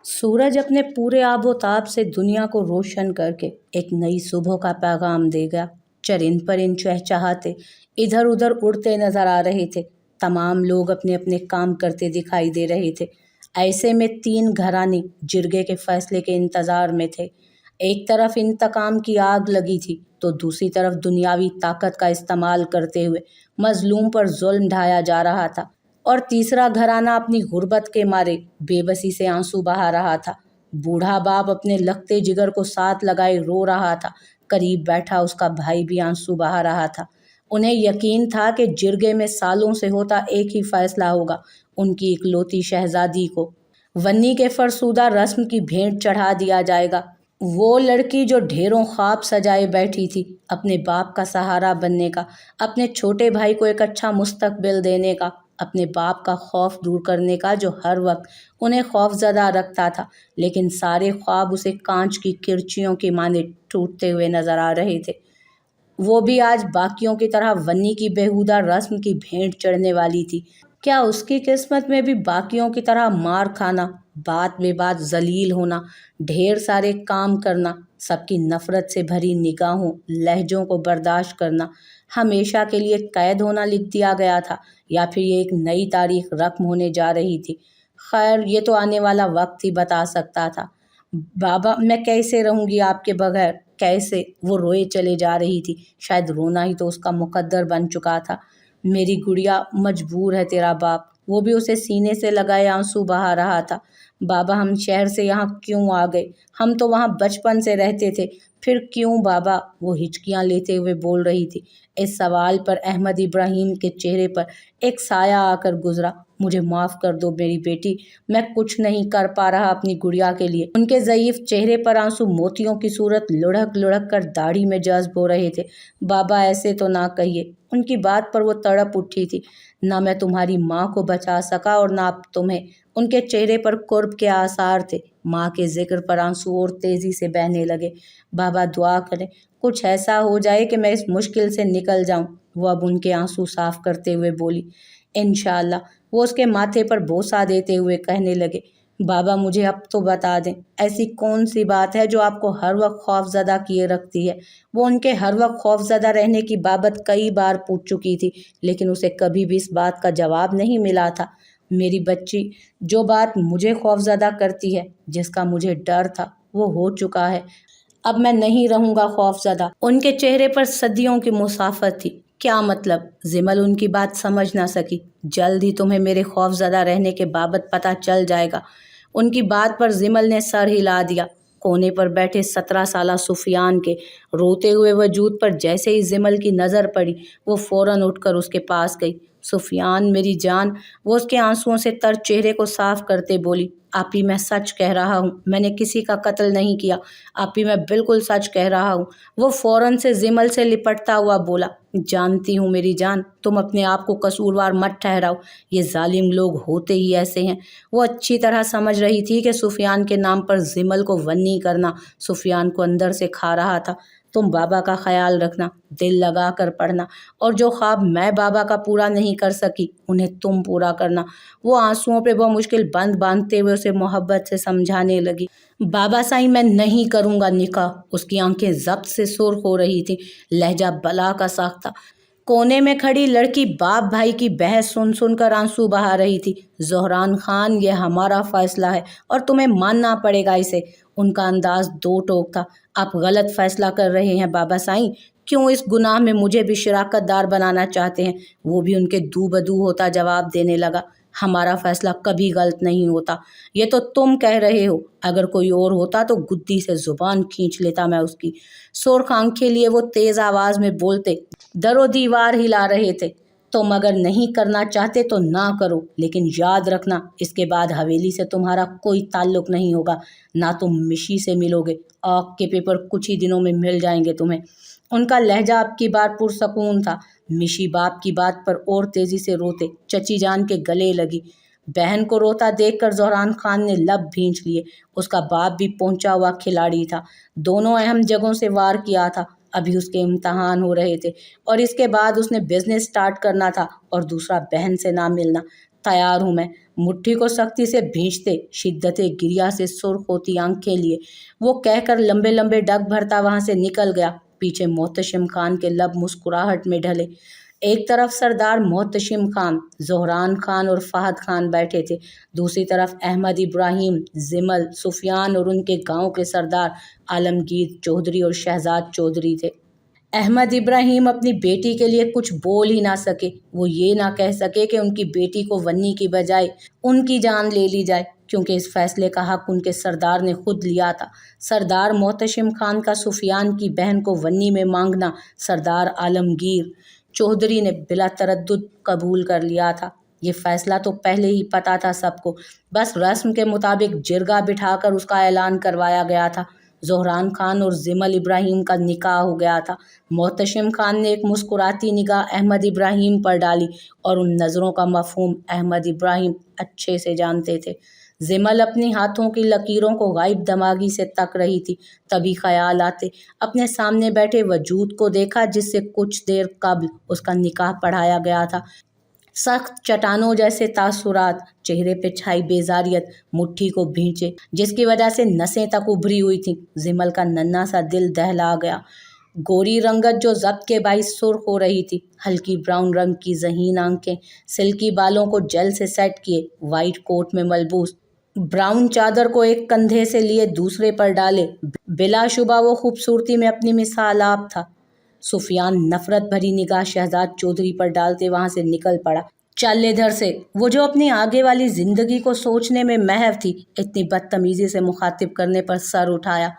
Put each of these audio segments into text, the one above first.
सूरज अपने पूरे आबोताब से दुनिया को रोशन करके एक नई सुबह का पैगाम देगा। चरिंद परिंद चहचहाते इधर उधर उड़ते नजर आ रहे थे। तमाम लोग अपने अपने काम करते दिखाई दे रहे थे। ऐसे में तीन घराने जिरगे के फैसले के इंतजार में थे। एक तरफ इंतकाम की आग लगी थी तो दूसरी तरफ दुनियावी ताकत का इस्तेमाल करते हुए मजलूम पर जुल्म ढाया जा रहा था। और तीसरा घराना अपनी गुर्बत के मारे बेबसी से आंसू बहा रहा था। बूढ़ा बाप अपने लगते जिगर को साथ लगाए रो रहा था। करीब बैठा उसका भाई भी आंसू बहा रहा था। उन्हें यकीन था कि जिरगे में सालों से होता एक ही फैसला होगा, उनकी इकलौती शहजादी को वन्नी के फरसूदा रस्म की भेंट चढ़ा दिया जाएगा। वो लड़की जो ढेरों ख्वाब सजाए बैठी थी, अपने बाप का सहारा बनने का, अपने छोटे भाई को एक अच्छा मुस्तकबिल देने का, अपने बाप का खौफ दूर करने का, जो हर वक्त उन्हें खौफजदा रखता था। लेकिन सारे ख्वाब उसे कांच की किरचियों की माने टूटते हुए नजर आ रहे थे। वो भी आज बाकियों की तरह वन्नी की बेहुदा रस्म की भेंट चढ़ने वाली थी। क्या उसकी किस्मत में भी बाकियों की तरह मार खाना, बात बेबात जलील होना, ढेर सारे काम करना, सबकी नफरत से भरी निगाहों लहजों को बर्दाश्त करना, हमेशा के लिए कैद होना लिख दिया गया था, या फिर ये एक नई तारीख रकम होने जा रही थी? खैर, ये तो आने वाला वक्त ही बता सकता था। बाबा, मैं कैसे रहूंगी आपके बगैर, कैसे? वो रोए चले जा रही थी। शायद रोना ही तो उसका मुकद्दर बन चुका था। मेरी गुड़िया, मजबूर है तेरा बाप। वो भी उसे सीने से लगाए आंसू बहा रहा था। बाबा, हम शहर से यहाँ क्यों आ गए? हम तो वहाँ बचपन से रहते थे। फिर क्यों बाबा? वो हिचकियाँ लेते हुए बोल रही थी। इस सवाल पर अहमद इब्राहिम के चेहरे पर एक साया आकर गुजरा। मुझे माफ़ कर दो मेरी बेटी, मैं कुछ नहीं कर पा रहा अपनी गुड़िया के लिए। उनके ज़ईफ चेहरे पर आंसू मोतियों की सूरत लुढ़क लुढ़क कर दाढ़ी में जज्ब हो रहे थे। बाबा, ऐसे तो ना कहिए। उनकी बात पर वो तड़प उठी थी। ना मैं तुम्हारी माँ को बचा सका और ना अब तुम्हें। उनके चेहरे पर कुर्ब के आसार थे। माँ के जिक्र पर आंसू और तेजी से बहने लगे। बाबा, दुआ करें कुछ ऐसा हो जाए कि मैं इस मुश्किल से निकल जाऊं। वो अब उनके आंसू साफ करते हुए बोली। इंशाअल्लाह। वो उसके माथे पर बोसा देते हुए कहने लगे। बाबा, मुझे अब तो बता दें, ऐसी कौन सी बात है जो आपको हर वक्त खौफजदा किए रखती है? वो उनके हर वक्त खौफजदा रहने की बाबत कई बार पूछ चुकी थी, लेकिन उसे कभी भी इस बात का जवाब नहीं मिला था। मेरी बच्ची, जो बात मुझे खौफजदा करती है, जिसका मुझे डर था, वो हो चुका है। अब मैं नहीं रहूंगा खौफजदा। उनके चेहरे पर सदियों की मुसाफत थी। क्या मतलब? जिमल उनकी बात समझ ना सकी। जल्द ही तुम्हें मेरे खौफजदा रहने के बाबत पता चल जाएगा। उनकी बात पर जिमल ने सर हिला दिया। कोने पर बैठे 17 साला सुफियान के रोते हुए वजूद पर जैसे ही जिमल की नज़र पड़ी, वो फौरन उठकर उसके पास गई। सुफियान, मेरी जान, वो उसके आंसुओं से तर चेहरे को साफ करते बोली। आपी, मैं सच कह रहा हूँ, मैंने किसी का कत्ल नहीं किया। आपी, मैं बिल्कुल सच कह रहा हूँ। वो फौरन से जिमल से लिपटता हुआ बोला। जानती हूँ मेरी जान, तुम अपने आप को कसूरवार मत ठहराओ। ये जालिम लोग होते ही ऐसे हैं। वो अच्छी तरह समझ रही थी कि सुफियान के नाम पर जिमल को वन्नी करना सुफियान को अंदर से खा रहा था। तुम बाबा का ख्याल रखना, दिल लगा कर पढ़ना, और जो ख्वाब मैं बाबा का पूरा नहीं कर सकी, उन्हें तुम पूरा करना। वो आंसुओं पे वो मुश्किल बंद बांधते हुए उसे मोहब्बत से समझाने लगी। बाबा साईं, मैं नहीं करूँगा निकाह। उसकी आंखें जब्त से सुर्ख हो रही थी, लहजा बला का साख्ता। कोने में खड़ी लड़की बाप भाई की बहस सुन सुनकर आंसू बहा रही थी। ज़ोहरान खान, ये हमारा फैसला है और तुम्हें मानना पड़ेगा इसे। उनका अंदाज दो टोक था। आप गलत फैसला कर रहे हैं बाबा साईं। क्यों इस गुनाह में मुझे भी शिराकतदार बनाना चाहते हैं? वो भी उनके दू बदू होता जवाब देने लगा। हमारा फैसला कभी गलत नहीं होता। ये तो तुम कह रहे हो। अगर कोई और होता तो गुद्दी से जुबान खींच लेता मैं उसकी। सुर्ख आंखें लिए वो तेज आवाज में बोलते, दरो दीवार हिला रहे थे। तुम अगर नहीं करना चाहते तो ना करो, लेकिन याद रखना, इसके बाद हवेली से तुम्हारा कोई ताल्लुक नहीं होगा। ना तुम मिशी से मिलोगे। आग के पेपर कुछ ही दिनों में मिल जाएंगे तुम्हें। उनका लहजा अब की बार पुरसकून था। मिशी बाप की बात पर और तेजी से रोते चची जान के गले लगी। बहन को रोता देखकर ज़ोहरान खान ने लब भींच लिए। उसका बाप भी पहुंचा हुआ खिलाड़ी था। दोनों अहम जगहों से वार किया था। अभी उसके इम्तहान हो रहे थे और इसके बाद उसने बिजनेस स्टार्ट करना था, और दूसरा बहन से ना मिलना। تیار ہوں میں، مٹھی کو سختی سے بھینچتے، شدت گریہ سے سرخ ہوتی آنکھیں لیے وہ کہہ کر لمبے لمبے ڈگ بھرتا وہاں سے نکل گیا۔ پیچھے محتشم خان کے لب مسکراہٹ میں ڈھلے۔ ایک طرف سردار محتشم خان، زہران خان اور فہد خان بیٹھے تھے، دوسری طرف احمد ابراہیم، زمل، سفیان اور ان کے گاؤں کے سردار عالمگیر چودھری اور شہزاد چودھری تھے۔ احمد ابراہیم اپنی بیٹی کے لیے کچھ بول ہی نہ سکے۔ وہ یہ نہ کہہ سکے کہ ان کی بیٹی کو ونی کی بجائے ان کی جان لے لی جائے، کیونکہ اس فیصلے کا حق ان کے سردار نے خود لیا تھا۔ سردار محتشم خان کا سفیان کی بہن کو ونی میں مانگنا سردار عالمگیر چودھری نے بلا تردد قبول کر لیا تھا۔ یہ فیصلہ تو پہلے ہی پتہ تھا سب کو، بس رسم کے مطابق جرگہ بٹھا کر اس کا اعلان کروایا گیا تھا۔ زہران خان اور زمل ابراہیم کا نکاح ہو گیا تھا۔ محتشم خان نے ایک مسکراتی نگاہ احمد ابراہیم پر ڈالی اور ان نظروں کا مفہوم احمد ابراہیم اچھے سے جانتے تھے۔ زمل اپنی ہاتھوں کی لکیروں کو غائب دماغی سے تک رہی تھی، تبھی خیال آتے اپنے سامنے بیٹھے وجود کو دیکھا جس سے کچھ دیر قبل اس کا نکاح پڑھایا گیا تھا۔ سخت چٹانوں جیسے تاثرات، چہرے پہ چھائی بیزاریت، مٹھی کو بھینچے جس کی وجہ سے نسیں تک ابھری ہوئی تھیں۔ زمل کا ننھا سا دل دہلا گیا۔ گوری رنگت جو ضبط کے باعث سرخ ہو رہی تھی، ہلکی براؤن رنگ کی ذہین آنکھیں، سلکی بالوں کو جل سے سیٹ کیے، وائٹ کوٹ میں ملبوس، براؤن چادر کو ایک کندھے سے لیے دوسرے پر ڈالے، بلا شبہ وہ خوبصورتی میں اپنی مثال آپ تھا۔ سفیان نفرت بھری نگاہ شہزاد چودھری پر ڈالتے وہاں سے نکل پڑا۔ چل ادھر سے۔ وہ جو اپنی آگے والی زندگی کو سوچنے میں محو تھی، اتنی بدتمیزی سے مخاطب کرنے پر سر اٹھایا۔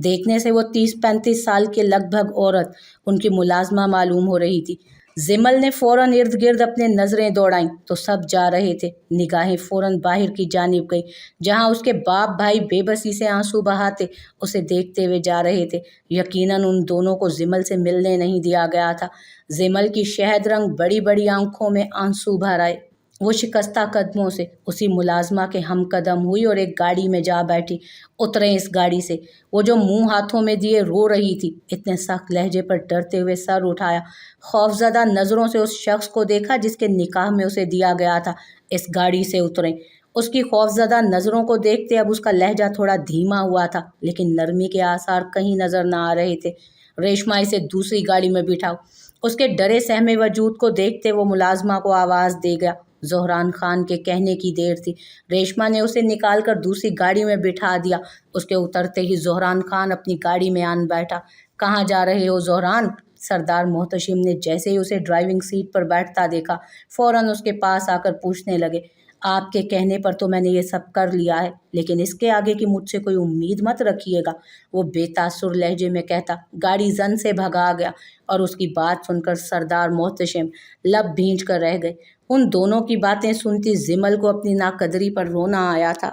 دیکھنے سے وہ 30-35 سال کے لگ بھگ عورت ان کی ملازمہ معلوم ہو رہی تھی۔ زمل نے فوراً ارد گرد اپنے نظریں دوڑائیں تو سب جا رہے تھے۔ نگاہیں فوراً باہر کی جانب گئی، جہاں اس کے باپ بھائی بے بسی سے آنسو بہاتے اسے دیکھتے ہوئے جا رہے تھے۔ یقیناً ان دونوں کو زمل سے ملنے نہیں دیا گیا تھا۔ زمل کی شہد رنگ بڑی بڑی آنکھوں میں آنسو بھر آئے۔ وہ شکستہ قدموں سے اسی ملازمہ کے ہم قدم ہوئی اور ایک گاڑی میں جا بیٹھی۔ اتریں اس گاڑی سے۔ وہ جو منہ ہاتھوں میں دیے رو رہی تھی، اتنے سخت لہجے پر ڈرتے ہوئے سر اٹھایا، خوفزدہ نظروں سے اس شخص کو دیکھا جس کے نکاح میں اسے دیا گیا تھا۔ اس گاڑی سے اتریں۔ اس کی خوفزدہ نظروں کو دیکھتے اب اس کا لہجہ تھوڑا دھیما ہوا تھا، لیکن نرمی کے آثار کہیں نظر نہ آ رہے تھے۔ ریشمہ اسے دوسری گاڑی میں بٹھاؤ۔ اس کے ڈرے سہمے وجود کو دیکھتے وہ ملازمہ کو آواز دے گیا۔ زہران خان کے کہنے کی دیر تھی۔ ریشمہ نے اسے نکال کر دوسری گاڑی میں بٹھا دیا۔ اس کے اترتے ہی زہران خان اپنی گاڑی میں آن بیٹھا۔ کہاں جا رہے ہو زہران؟ سردار محتشم نے جیسے ہی اسے ڈرائیونگ سیٹ پر بیٹھتا دیکھا، فوراً اس کے پاس آ کر پوچھنے لگے، آپ کے کہنے پر تو میں نے یہ سب کر لیا ہے، لیکن اس کے آگے کی مجھ سے کوئی امید مت رکھیے گا۔ وہ بے تاثر لہجے میں کہتا گاڑی زن سے بھگا گیا، اور اس کی بات سن کر سردار محتشم لب بھینچ کر رہ گئے۔ ان دونوں کی باتیں سنتی زمل کو اپنی ناقدری پر رونا آیا تھا۔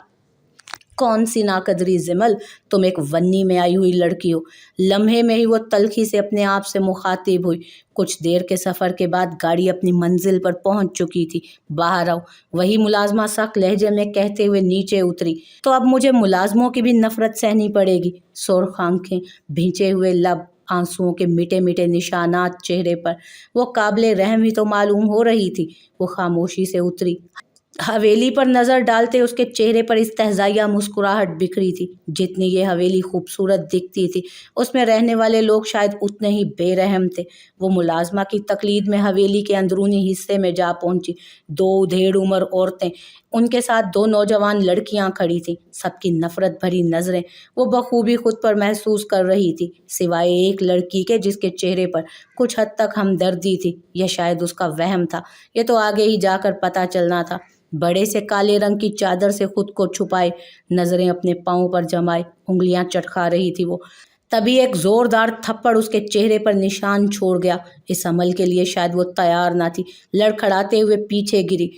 کون سی ناقدری زمل؟ تم ایک ونی میں آئی ہوئی لڑکی ہو۔ لمحے میں ہی وہ تلخی سے اپنے آپ سے مخاطب ہوئی۔ کچھ دیر کے سفر کے بعد گاڑی اپنی منزل پر پہنچ چکی تھی۔ باہر آؤ، وہی ملازمہ سخت لہجے میں کہتے ہوئے نیچے اتری۔ تو اب مجھے ملازموں کی بھی نفرت سہنی پڑے گی۔ سرخ آنکھیں، بھینچے ہوئے لب، آنسوؤں کے میٹھے میٹھے نشانات چہرے پر، وہ قابل رحم ہی تو معلوم ہو رہی تھی۔ وہ خاموشی سے اتری۔ حویلی پر نظر ڈالتے اس کے چہرے پر استہزائیہ مسکراہٹ بکھری تھی۔ جتنی یہ حویلی خوبصورت دکھتی تھی، اس میں رہنے والے لوگ شاید اتنے ہی بے رحم تھے۔ وہ ملازمہ کی تقلید میں حویلی کے اندرونی حصے میں جا پہنچی۔ 2 ادھیڑ عمر عورتیں، ان کے ساتھ 2 نوجوان لڑکیاں کھڑی تھیں۔ سب کی نفرت بھری نظریں وہ بخوبی خود پر محسوس کر رہی تھی، سوائے ایک لڑکی کے جس کے چہرے پر کچھ حد تک ہمدردی تھی، یا شاید اس کا وہم تھا، یہ تو آگے ہی جا کر پتہ چلنا تھا۔ بڑے سے کالے رنگ کی چادر سے خود کو چھپائے، نظریں اپنے پاؤں پر جمائے، انگلیاں چٹکا رہی تھی وہ۔ تبھی ایک زوردار تھپڑ اس کے چہرے پر نشان چھوڑ گیا۔ اس عمل کے لیے شاید وہ تیار نہ تھی، لڑکھڑاتے ہوئے پیچھے گری۔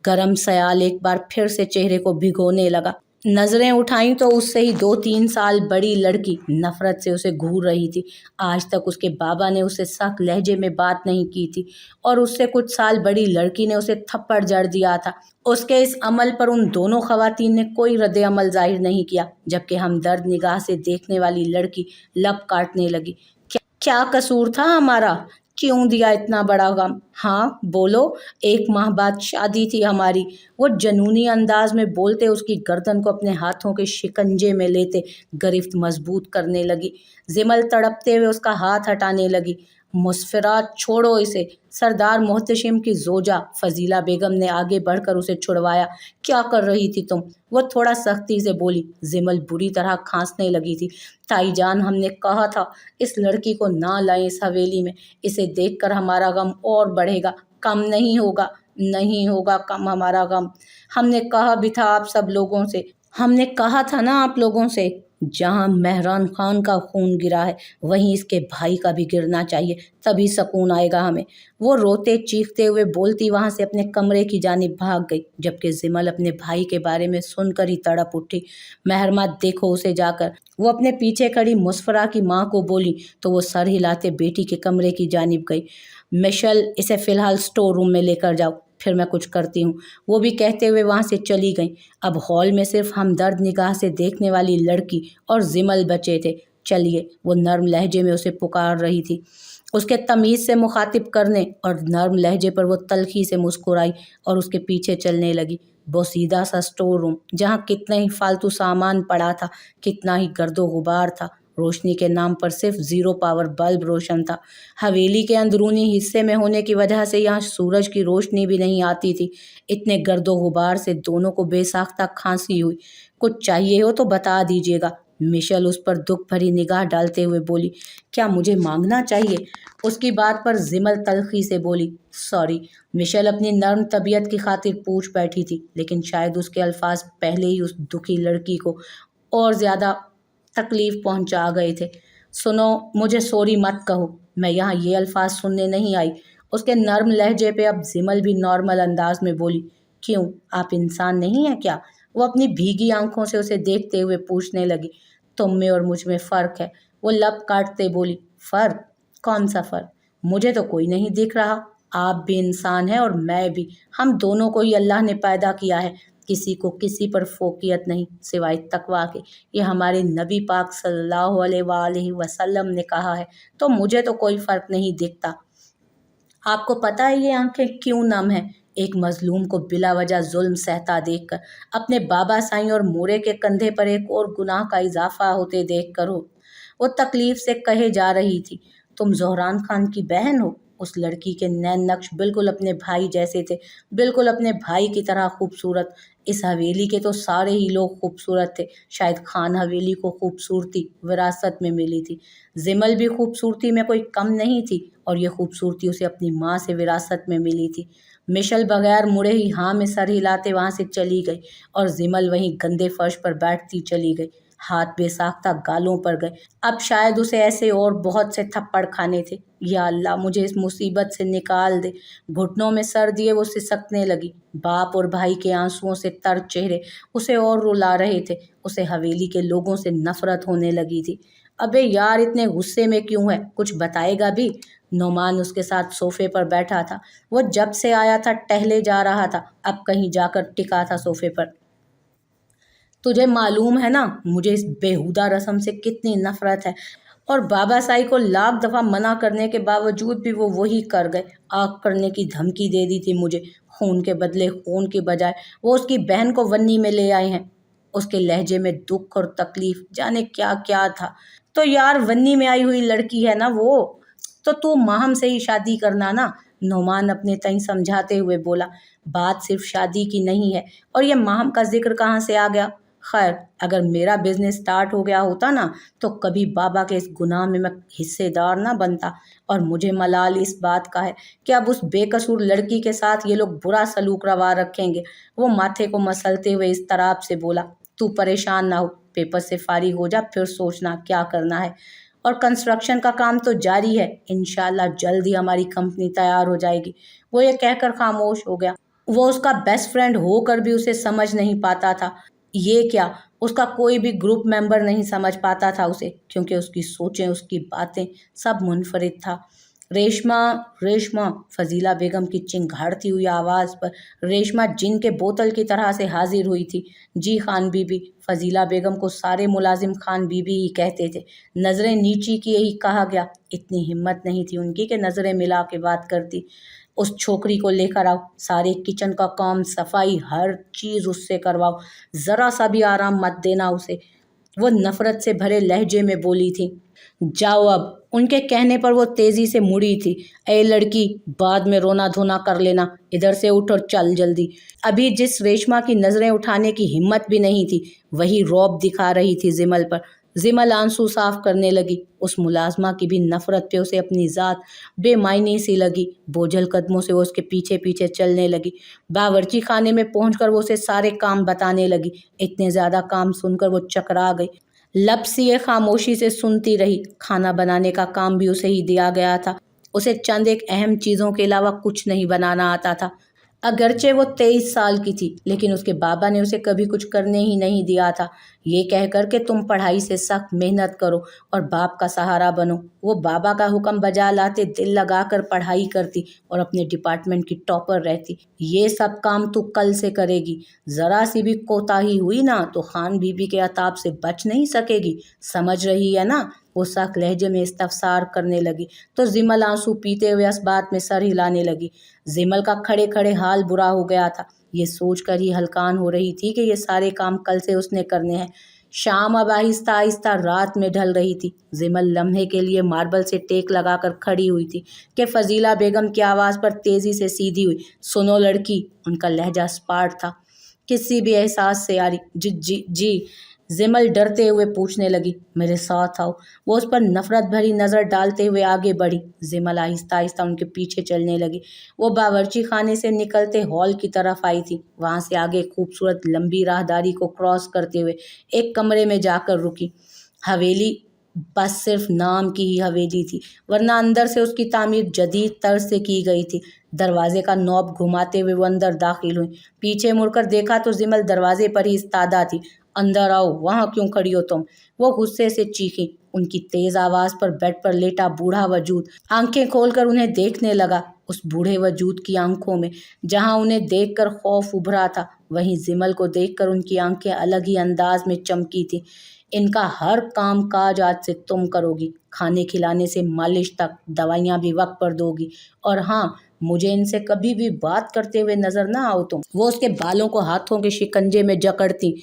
گرم سیال ایک بار پھر سے چہرے کو بھگونے لگا۔ نظریں اٹھائیں تو اس سے ہی 2-3 سال بڑی لڑکی نفرت سے اسے گھور رہی تھی۔ آج تک اس کے بابا نے اسے سخت لہجے میں بات نہیں کی تھی، اور اس سے کچھ سال بڑی لڑکی نے اسے تھپڑ جڑ دیا تھا۔ اس کے اس عمل پر ان دونوں خواتین نے کوئی رد عمل ظاہر نہیں کیا، جبکہ ہمدرد نگاہ سے دیکھنے والی لڑکی لب کاٹنے لگی۔ کیا قصور تھا ہمارا؟ क्यों दिया इतना बड़ा गम? हाँ बोलो, 1 माह बाद शादी थी हमारी। वो जनूनी अंदाज में बोलते उसकी गर्दन को अपने हाथों के शिकंजे में लेते गिरफ्त मजबूत करने लगी। जिमल तड़पते हुए उसका हाथ हटाने लगी। मुस्फिरात, छोड़ो इसे। सरदार मोहतशिम की जोजा फजीला बेगम ने आगे बढ़कर उसे छुड़वाया। क्या कर रही थी तुम? वो थोड़ा सख्ती से बोली। जिमल बुरी तरह खांसने लगी थी। ताई जान, हमने कहा था इस लड़की को ना लाएं इस हवेली में। इसे देखकर हमारा गम और बढ़ेगा, कम नहीं होगा। नहीं होगा कम हमारा गम। हमने कहा भी था आप सब लोगों से। हमने कहा था ना आप लोगों से, जहां मेहरान खान का खून गिरा है वहीं इसके भाई का भी गिरना चाहिए, तभी सुकून आएगा हमें। वो रोते चीखते हुए बोलती वहां से अपने कमरे की जानिब भाग गई, जबकि जिमल अपने भाई के बारे में सुनकर ही तड़प उठी। महरमा, देखो उसे जाकर। वो अपने पीछे खड़ी मुस्फरा की माँ को बोली तो वो सर हिलाते बेटी के कमरे की जानिब गई। मिशेल, इसे फिलहाल स्टोर रूम में लेकर जाओ, फिर मैं कुछ करती हूँ। वो भी कहते हुए वहां से चली गई। अब हॉल में सिर्फ हमदर्द निगाह से देखने वाली लड़की और जिमल बचे थे। चलिए, वो नर्म लहजे में उसे पुकार रही थी। उसके तमीज़ से मुखातिब करने और नर्म लहजे पर वो तल्खी से मुस्कुराई और उसके पीछे चलने लगी। बोसीदा सा स्टोर रूम, जहाँ कितना ही फालतू सामान पड़ा था, कितना ही गर्दो गुबार था। रोशनी के नाम पर सिर्फ 0 पावर बल्ब रोशन था। हवेली के अंदरूनी हिस्से में होने की वजह से यहाँ सूरज की रोशनी भी नहीं आती थी। इतने गर्दो गुबार से दोनों को बेसाख्ता खांसी हुई। कुछ चाहिए हो तो बता दीजिएगा। मिशेल उस पर दुख भरी निगाह डालते हुए बोली। क्या मुझे मांगना चाहिए? उसकी बात पर जिमल तल्खी से बोली। सॉरी। मिशेल अपनी नर्म तबीयत की खातिर पूछ बैठी थी, लेकिन शायद उसके अल्फाज पहले ही उस दुखी लड़की को और ज्यादा तकलीफ पहुंचा गए थे। सुनो, मुझे सॉरी मत कहो, मैं यहाँ ये अल्फाज सुनने नहीं आई। उसके नर्म लहजे पे अब जिमल भी नॉर्मल अंदाज में बोली। क्यों, आप इंसान नहीं हैं क्या? वो अपनी भीगी आंखों से उसे देखते हुए पूछने लगी। तुम में और मुझ में फ़र्क है। वो लब काटते बोली। फ़र्क? कौन सा फ़र्क? मुझे तो कोई नहीं दिख रहा। आप भी इंसान हैं और मैं भी। हम दोनों को ही अल्लाह ने पैदा किया है। किसी को किसी पर फोकियत नहीं सिवाय तकवा के। ये हमारे नबी पाक सल्लल्लाहु अलैहि वसल्लम ने कहा है। तो मुझे तो कोई फ़र्क नहीं दिखता। आपको पता है ये आंखें क्यों नम हैं? एक मजलूम को बिला वजह जुल्म सहता देखकर, अपने बाबा साईं और मोरे के कंधे पर एक और गुनाह का इजाफा होते देखकर हो। वो तकलीफ से कहे जा रही थी। तुम ज़ोहरान खान की बहन हो? उस लड़की के नैन नक्श बिल्कुल अपने भाई जैसे थे, बिल्कुल अपने भाई की तरह खूबसूरत। इस हवेली के तो सारे ही लोग खूबसूरत थे। शायद खान हवेली को खूबसूरती विरासत में मिली थी। जिमल भी खूबसूरती में कोई कम नहीं थी और ये खूबसूरती उसे अपनी माँ से विरासत में मिली थी। मिशेल बगैर मुड़े ही हाँ में सर हिलाते वहां से चली गई और जिमल वहीं गंदे फर्श पर बैठती चली गई। हाथ बेसाख्ता गालों पर गए। अब शायद उसे ऐसे और बहुत से थप्पड़ खाने थे। या अल्लाह, मुझे इस मुसीबत से निकाल दे। घुटनों में सर दिए वो सिसकने लगी। बाप और भाई के आंसुओं से तर चेहरे उसे और रुला रहे थे। उसे हवेली के लोगों से नफरत होने लगी थी। अबे यार, इतने गुस्से में क्यों है? कुछ बताएगा भी? नोमान उसके साथ सोफे पर बैठा था। वो जब से आया था टहले जा रहा था, अब कहीं जाकर टिका था सोफे पर। तुझे मालूम है ना मुझे इस बेहुदा रस्म से कितनी नफरत है, और बाबा साई को लाख दफ़ा मना करने के बावजूद भी वो वही कर गए। आग करने की धमकी दे दी थी मुझे। खून के बदले खून के बजाय वो उसकी बहन को वन्नी में ले आए हैं। उसके लहजे में दुख और तकलीफ जाने क्या क्या था। तो यार, वन्नी में आई हुई लड़की है ना वो, तो तू माहम से ही शादी करना ना। नोमान अपने तई समझाते हुए बोला। बात सिर्फ शादी की नहीं है, और ये माहम का जिक्र कहाँ से आ गया? खैर, अगर मेरा बिजनेस स्टार्ट हो गया होता ना, तो कभी बाबा के इस गुनाह में मैं हिस्सेदार ना बनता। और मुझे मलाल इस बात का है कि अब उस बेकसूर लड़की के साथ ये लोग बुरा सलूक रवा रखेंगे। वो माथे को मसलते हुए इस तरह से बोला। तू परेशान ना हो, पेपर से फारिग हो जा, फिर सोचना क्या करना है। और कंस्ट्रक्शन का काम तो जारी है, इंशाल्लाह जल्द ही हमारी कंपनी तैयार हो जाएगी। वो ये कहकर खामोश हो गया। वो उसका बेस्ट फ्रेंड होकर भी उसे समझ नहीं पाता था। ये क्या, उसका कोई भी ग्रुप मेंबर नहीं समझ पाता था उसे, क्योंकि उसकी सोचें, उसकी बातें सब मुनफरिद था। रेशमा, रेशमा, फजीला बेगम की चिंगाड़ती हुई आवाज़ पर रेशमा जिन के बोतल की तरह से हाजिर हुई थी। जी खान बीबी। फजीला बेगम को सारे मुलाजिम खान बीबी ही कहते थे। नज़रें नीची की यही कहा गया। इतनी हिम्मत नहीं थी उनकी कि नज़रें मिला के बात करती। उस छोकरी को लेकर आओ, सारे किचन का काम, सफाई, हर चीज़ उससे करवाओ, ज़रा सा भी आराम मत देना उसे। वो नफरत से भरे लहजे में बोली थी। जाओ अब। उनके कहने पर वो तेजी से मुड़ी थी। ए लड़की, बाद में रोना धोना कर लेना, इधर से उठ और चल जल्दी। अभी जिस रेशमा की नजरें उठाने की हिम्मत भी नहीं थी, वही रौब दिखा रही थी जिमल पर। जिमल आंसू साफ करने लगी। उस मुलाजमा की भी नफरत पे उसे अपनी जात बेमायनी सी लगी। बोझल कदमों से वो उसके पीछे पीछे चलने लगी। बावर्ची खाने में पहुंचकर वो उसे सारे काम बताने लगी। इतने ज्यादा काम सुनकर वो चकरा गई। लपसीए खामोशी से सुनती रही। खाना बनाने का काम भी उसे ही दिया गया था। उसे चंद एक अहम चीज़ों के अलावा कुछ नहीं बनाना आता था। अगरचे वो 23 साल की थी, लेकिन उसके बाबा ने उसे कभी कुछ करने ही नहीं दिया था। ये कहकर के तुम पढ़ाई से सख्त मेहनत करो और बाप का सहारा बनो। वो बाबा का हुक्म बजा लाते, दिल लगाकर पढ़ाई करती और अपने डिपार्टमेंट की टॉपर रहती। ये सब काम तू कल से करेगी। ज़रा सी भी कोताही हुई ना तो खान बीबी के अताब से बच नहीं सकेगी। समझ रही है ना? वो सख्त लहजे में इस्तफसार करने लगी तो जिमल आंसू पीते हुए इस बात में सर हिलाने लगी। जिमल का खड़े खड़े हाल बुरा हो गया था। ये सोचकर ही हलकान हो रही थी कि ये सारे काम कल से उसने करने हैं। शाम अब आहिस्ता आहिस्ता रात में ढल रही थी। जिमल लम्हे के लिए मार्बल से टेक लगाकर खड़ी हुई थी कि फजीला बेगम की आवाज़ पर तेजी से सीधी हुई। सुनो लड़की। उनका लहजा स्पार्ट था, किसी भी एहसास से आ रही। जी जी जी। जिमल डरते हुए पूछने लगी। मेरे साथ आओ। वो उस पर नफरत भरी नज़र डालते हुए आगे बढ़ी। जिमल आहिस्ता आहिस्ता उनके पीछे चलने लगी। वो बावर्ची खाने से निकलते हॉल की तरफ आई थी। वहां से आगे खूबसूरत लंबी राहदारी को क्रॉस करते हुए एक कमरे में जाकर रुकी। हवेली बस सिर्फ नाम की ही हवेली थी, वरना अंदर से उसकी तामीर जदीद तर्ज से की गई थी। दरवाजे का नॉब घुमाते हुए वो अंदर दाखिल हुई। पीछे मुड़कर देखा तो जिमल दरवाजे पर ही इस्तादा थी। अंदर आओ, वहां क्यों खड़ी हो तुम? वो गुस्से से चीखी। उनकी तेज आवाज पर बेड पर लेटा बूढ़ा वजूद आंखें खोलकर उन्हें देखने लगा। उस बूढ़े वजूद की आंखों में जहां उन्हें देखकर खौफ उभरा था, वहीं जिमल को देखकर उनकी आंखें अलग ही अंदाज में चमकी थी। इनका हर काम काज आज से तुम करोगी, खाने खिलाने से मालिश तक, दवाइयाँ भी वक्त पर दोगी। और हाँ, मुझे इनसे कभी भी बात करते हुए नजर ना आओ तुम। वो उसके बालों को हाथों के शिकंजे में जकड़ती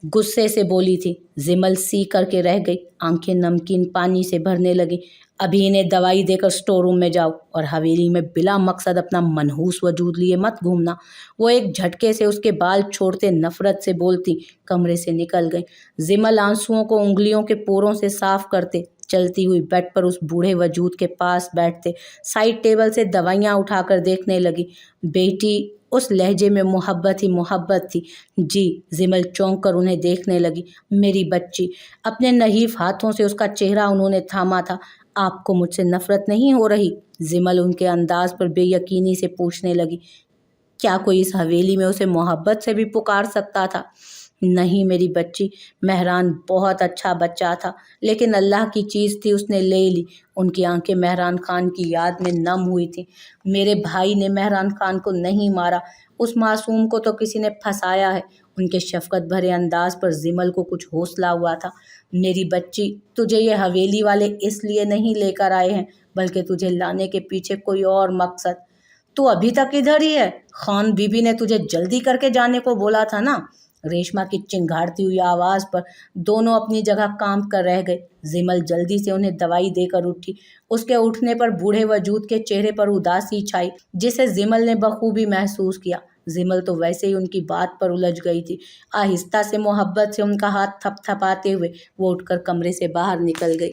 गुस्से से बोली थी। जिमल सी करके रह गई। आंखें नमकीन पानी से भरने लगी। अभी इन्हें दवाई देकर स्टोर रूम में जाओ और हवेली में बिला मकसद अपना मनहूस वजूद लिए मत घूमना। वो एक झटके से उसके बाल छोड़ते नफरत से बोलती कमरे से निकल गई। जिमल आंसुओं को उंगलियों के पोरों से साफ करते चलती हुई बेड पर उस बूढ़े वजूद के पास बैठते साइड टेबल से दवाइयाँ उठाकर देखने लगी। बेटी, उस लहजे में मोहब्बत ही मोहब्बत थी। जी। जिमल चौंक कर उन्हें देखने लगी। मेरी बच्ची। अपने नहीफ हाथों से उसका चेहरा उन्होंने थामा था। आपको मुझसे नफरत नहीं हो रही? जिमल उनके अंदाज पर बेयकीनी से पूछने लगी। क्या कोई इस हवेली में उसे मोहब्बत से भी पुकार सकता था? नहीं मेरी बच्ची, मेहरान बहुत अच्छा बच्चा था, लेकिन अल्लाह की चीज़ थी, उसने ले ली। उनकी आंखें मेहरान खान की याद में नम हुई थी। मेरे भाई ने मेहरान खान को नहीं मारा, उस मासूम को तो किसी ने फंसाया है। उनके शफकत भरे अंदाज पर जिमल को कुछ हौसला हुआ था। मेरी बच्ची, तुझे ये हवेली वाले इसलिए नहीं लेकर आए हैं, बल्कि तुझे लाने के पीछे कोई और मकसद। तू अभी तक इधर ही है? खान बीबी ने तुझे जल्दी करके जाने को बोला था ना? रेशमा की चिंगाड़ती हुई आवाज पर दोनों अपनी जगह काम कर रह गए। जिमल जल्दी से उन्हें दवाई देकर उठी। उसके उठने पर बूढ़े वजूद के चेहरे पर उदासी छाई, जिसे जिमल ने बखूबी महसूस किया। जिमल तो वैसे ही उनकी बात पर उलझ गई थी। आहिस्ता से मोहब्बत से उनका हाथ थपथपाते हुए वो उठकर कमरे से बाहर निकल गई।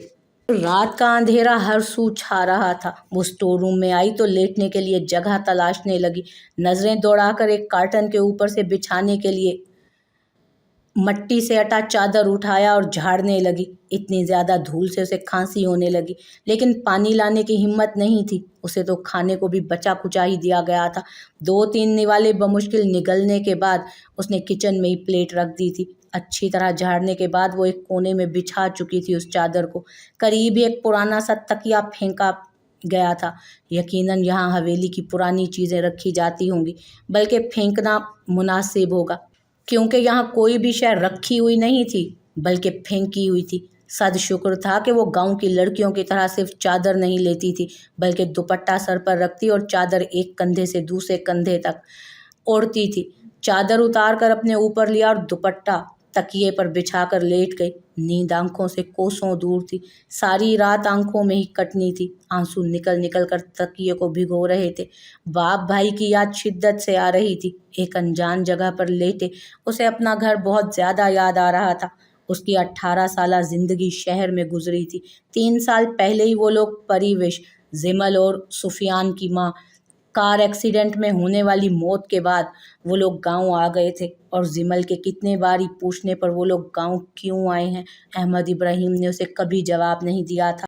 रात का अंधेरा हर सू छा रहा था। वो स्टोर रूम में आई तो लेटने के लिए जगह तलाशने लगी। नजरें दौड़ाकर एक कार्टन के ऊपर से बिछाने के लिए मट्टी से अटा चादर उठाया और झाड़ने लगी। इतनी ज्यादा धूल से उसे खांसी होने लगी, लेकिन पानी लाने की हिम्मत नहीं थी। उसे तो खाने को भी बचा कुचा ही दिया गया था। 2-3 निवाले बमुश्किल निगलने के बाद उसने किचन में ही प्लेट रख दी थी। अच्छी तरह झाड़ने के बाद वो एक कोने में बिछा चुकी थी उस चादर को। करीब एक पुराना सा तकिया फेंका गया था। यकीनन यहाँ हवेली की पुरानी चीज़ें रखी जाती होंगी, बल्कि फेंकना मुनासिब होगा, क्योंकि यहाँ कोई भी शय रखी हुई नहीं थी बल्कि फेंकी हुई थी। सदशुक्र था कि वो गांव की लड़कियों की तरह सिर्फ चादर नहीं लेती थी, बल्कि दुपट्टा सर पर रखती और चादर एक कंधे से दूसरे कंधे तक ओढ़ती थी। चादर उतार कर अपने ऊपर लिया और दुपट्टा तकिए पर बिछाकर लेट गई। नींद आंखों से कोसों दूर थी। सारी रात आंखों में ही कटनी थी। आंसू निकल निकल कर तकिए को भिगो रहे थे। बाप भाई की याद शिद्दत से आ रही थी। एक अनजान जगह पर लेटे उसे अपना घर बहुत ज्यादा याद आ रहा था। उसकी 18 साला जिंदगी शहर में गुजरी थी। 3 साल पहले ही वो लोग परिवेश, जिमल और सुफियान की माँ कार एक्सीडेंट में होने वाली मौत के बाद वो लोग गांव आ गए थे। और जिमल के कितने बारी पूछने पर वो लोग गांव क्यों आए हैं, अहमद इब्राहिम ने उसे कभी जवाब नहीं दिया था।